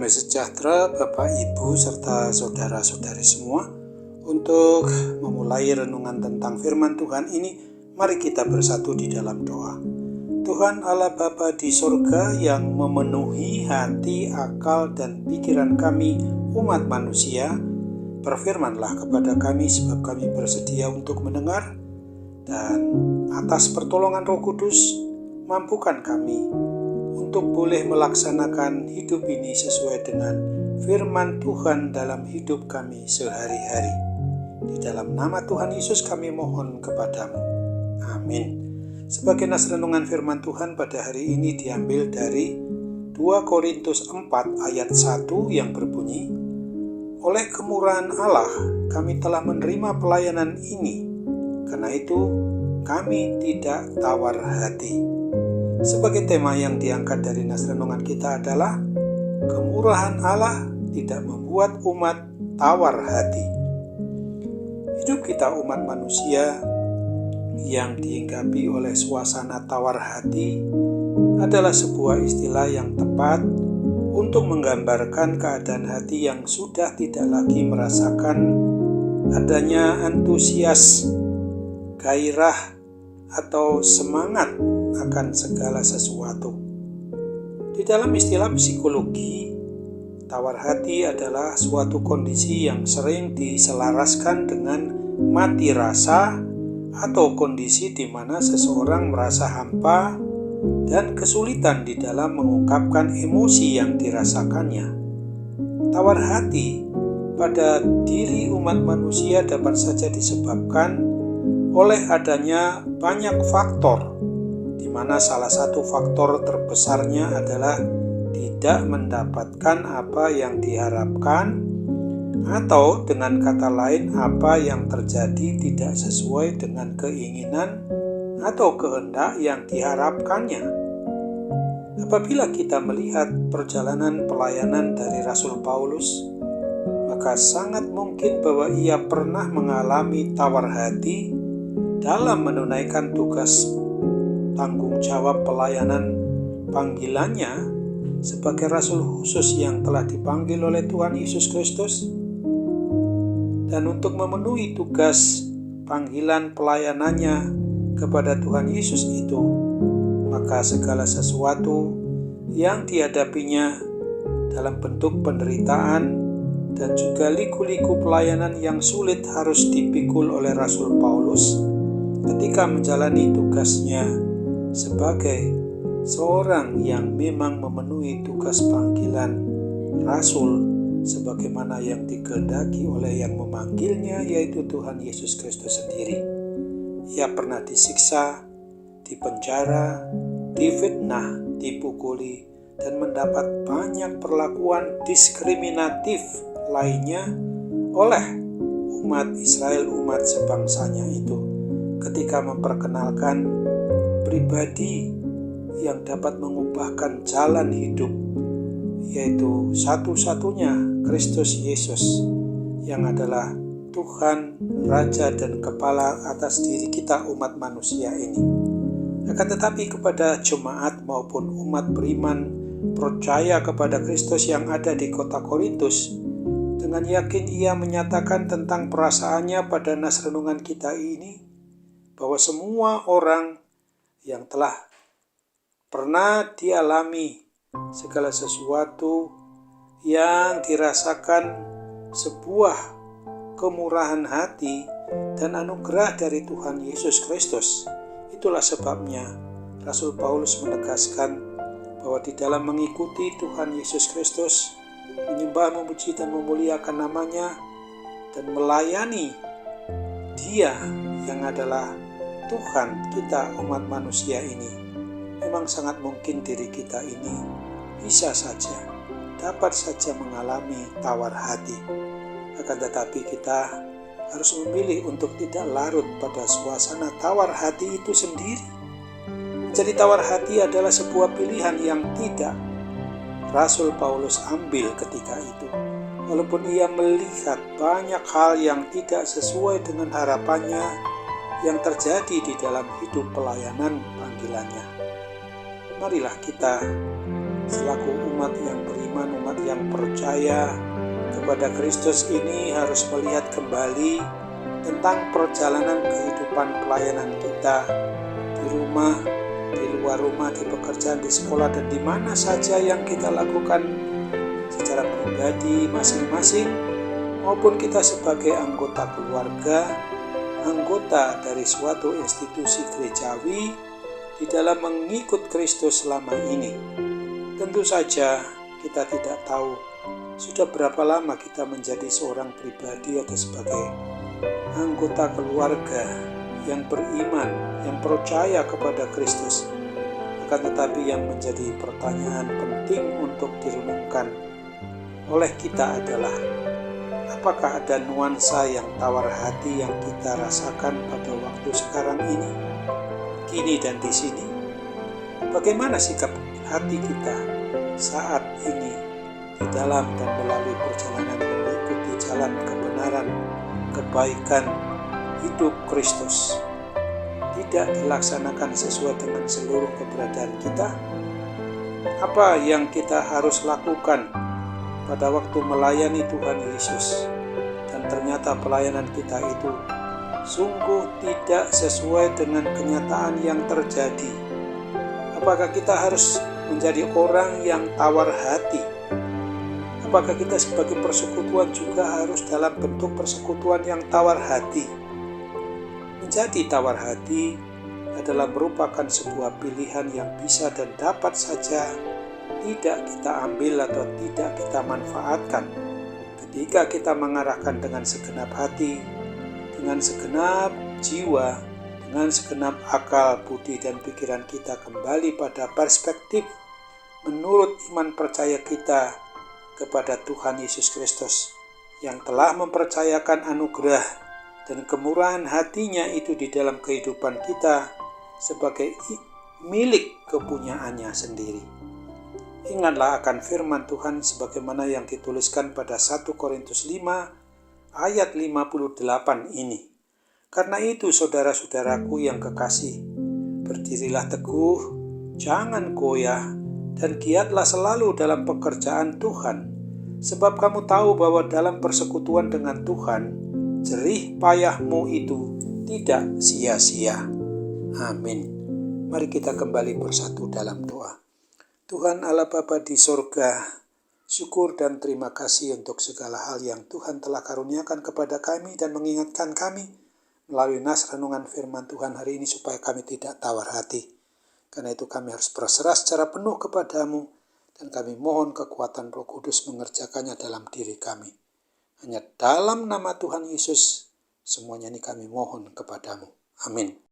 Damai sejahtera Bapak, Ibu, serta saudara-saudari semua. Untuk memulai renungan tentang firman Tuhan ini, mari kita bersatu di dalam doa. Tuhan Allah Bapa di sorga yang memenuhi hati, akal, dan pikiran kami umat manusia, berfirmanlah kepada kami sebab kami bersedia untuk mendengar, dan atas pertolongan Roh Kudus, mampukan kami untuk boleh melaksanakan hidup ini sesuai dengan firman Tuhan dalam hidup kami sehari-hari. Di dalam nama Tuhan Yesus kami mohon kepadamu. Amin. Sebagai nas renungan firman Tuhan pada hari ini diambil dari 2 Korintus 4 ayat 1 yang berbunyi, oleh kemurahan Allah kami telah menerima pelayanan ini, karena itu kami tidak tawar hati. Sebagai tema yang diangkat dari nas renungan kita adalah kemurahan Allah tidak membuat umat tawar hati. Hidup kita umat manusia yang dihinggapi oleh suasana tawar hati adalah sebuah istilah yang tepat untuk menggambarkan keadaan hati yang sudah tidak lagi merasakan adanya antusias, gairah, atau semangat akan segala sesuatu. Di dalam istilah psikologi, tawar hati adalah suatu kondisi yang sering diselaraskan dengan mati rasa atau kondisi di mana seseorang merasa hampa dan kesulitan di dalam mengungkapkan emosi yang dirasakannya. Tawar hati pada diri umat manusia dapat saja disebabkan oleh adanya banyak faktor, di mana salah satu faktor terbesarnya adalah tidak mendapatkan apa yang diharapkan, atau dengan kata lain apa yang terjadi tidak sesuai dengan keinginan atau kehendak yang diharapkannya. Apabila kita melihat perjalanan pelayanan dari Rasul Paulus, maka sangat mungkin bahwa ia pernah mengalami tawar hati dalam menunaikan tugas tanggung jawab pelayanan panggilannya sebagai Rasul khusus yang telah dipanggil oleh Tuhan Yesus Kristus. Dan untuk memenuhi tugas panggilan pelayanannya kepada Tuhan Yesus itu, maka segala sesuatu yang dihadapinya dalam bentuk penderitaan dan juga liku-liku pelayanan yang sulit harus dipikul oleh Rasul Paulus ketika menjalani tugasnya sebagai seorang yang memang memenuhi tugas panggilan Rasul sebagaimana yang dikehendaki oleh yang memanggilnya, yaitu Tuhan Yesus Kristus sendiri. Ia pernah disiksa, dipenjara, difitnah, dipukuli, dan mendapat banyak perlakuan diskriminatif lainnya oleh umat Israel, umat sebangsanya itu, ketika memperkenalkan pribadi yang dapat mengubahkan jalan hidup, yaitu satu-satunya Kristus Yesus yang adalah Tuhan, Raja, dan Kepala atas diri kita umat manusia ini. Akan tetapi kepada jemaat maupun umat beriman percaya kepada Kristus yang ada di kota Korintus, dengan yakin ia menyatakan tentang perasaannya pada nas renungan kita ini, bahwa semua orang yang telah pernah dialami segala sesuatu yang dirasakan sebuah kemurahan hati dan anugerah dari Tuhan Yesus Kristus. Itulah sebabnya Rasul Paulus menegaskan bahwa di dalam mengikuti Tuhan Yesus Kristus, menyembah, memuji, dan memuliakan namanya, dan melayani Dia yang adalah Tuhan kita umat manusia ini, memang sangat mungkin diri kita ini bisa saja, dapat saja mengalami tawar hati. Akan tetapi kita harus memilih untuk tidak larut pada suasana tawar hati itu sendiri. Jadi tawar hati adalah sebuah pilihan yang tidak Rasul Paulus ambil ketika itu. Walaupun ia melihat banyak hal yang tidak sesuai dengan harapannya yang terjadi di dalam hidup pelayanan panggilannya. Marilah kita selaku umat yang beriman, umat yang percaya kepada Kristus ini harus melihat kembali tentang perjalanan kehidupan pelayanan kita di rumah, di luar rumah, di pekerjaan, di sekolah, dan di mana saja yang kita lakukan secara pribadi masing-masing, maupun kita sebagai anggota keluarga, anggota dari suatu institusi gerejawi di dalam mengikut Kristus selama ini. Tentu saja kita tidak tahu sudah berapa lama kita menjadi seorang pribadi atau sebagai anggota keluarga yang beriman, yang percaya kepada Kristus. Akan tetapi yang menjadi pertanyaan penting untuk direnungkan oleh kita adalah, apakah ada nuansa yang tawar hati yang kita rasakan pada waktu sekarang ini, kini dan di sini? Bagaimana sikap hati kita saat ini di dalam dan melalui perjalanan mengikuti jalan kebenaran, kebaikan, hidup Kristus? Tidak dilaksanakan sesuai dengan seluruh keberadaan kita? Apa yang kita harus lakukan pada waktu melayani Tuhan Yesus, dan ternyata pelayanan kita itu sungguh tidak sesuai dengan kenyataan yang terjadi? Apakah kita harus menjadi orang yang tawar hati? Apakah kita sebagai persekutuan juga harus dalam bentuk persekutuan yang tawar hati? Menjadi tawar hati adalah merupakan sebuah pilihan yang bisa dan dapat saja tidak kita ambil atau tidak kita manfaatkan ketika kita mengarahkan dengan segenap hati, dengan segenap jiwa, dengan segenap akal, budi, dan pikiran kita kembali pada perspektif menurut iman percaya kita kepada Tuhan Yesus Kristus yang telah mempercayakan anugerah dan kemurahan hatinya itu di dalam kehidupan kita sebagai milik kepunyaannya sendiri. Ingatlah akan firman Tuhan sebagaimana yang dituliskan pada 1 Korintus 5 ayat 58 ini. Karena itu saudara-saudaraku yang kekasih, berdirilah teguh, jangan goyah, dan giatlah selalu dalam pekerjaan Tuhan. Sebab kamu tahu bahwa dalam persekutuan dengan Tuhan, jerih payahmu itu tidak sia-sia. Amin. Mari kita kembali bersatu dalam doa. Tuhan Allah Bapa di sorga, syukur dan terima kasih untuk segala hal yang Tuhan telah karuniakan kepada kami dan mengingatkan kami melalui nas renungan firman Tuhan hari ini supaya kami tidak tawar hati. Karena itu kami harus berserah secara penuh kepadamu dan kami mohon kekuatan Roh Kudus mengerjakannya dalam diri kami. Hanya dalam nama Tuhan Yesus semuanya ini kami mohon kepadamu. Amin.